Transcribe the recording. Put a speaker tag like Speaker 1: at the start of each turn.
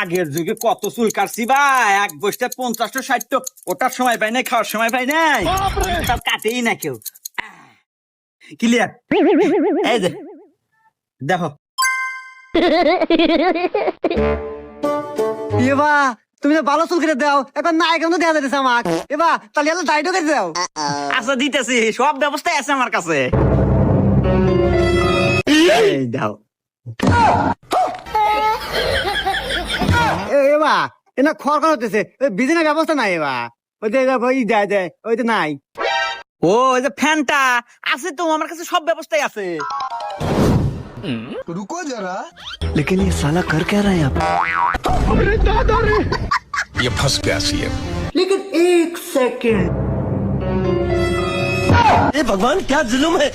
Speaker 1: আগের যুগে কত চুল কাটছি ভাই, এক বসতে 50টা 60টা, ওটার সময় পাই নাই, খাওয়ার সময় পাই নাই, তার কাটেই না কেউ। ক্লিয়ার? এই যে দেখো।
Speaker 2: এবা তুমি তো ভালো চুল কেটে দাও, এখন না এখন তো দেওয়া যাচ্ছে আমাক। এবা তাহলে এলো দাড়িও কেটে দাও।
Speaker 1: আচ্ছা দিতেছি, সব ব্যবস্থাই আছে আমার কাছে। এই দাও।
Speaker 2: এবা এনা খড় খড় হতেছে, বিজনেস ব্যবস্থা নাই। এবা ওই যে ওই দেয় দেয় ওই তো নাই।
Speaker 1: ও ওই যে ফ্যানটা আছে তো আমার কাছে, সব ব্যবস্থাই আছে।
Speaker 3: रुको जरा।
Speaker 2: लेकिन ये साला कर क्या रहा है यहाँ पे?
Speaker 3: ये फंस गया सीएम।
Speaker 1: लेकिन एक सेकंड।
Speaker 2: भगवान क्या जुल्म है।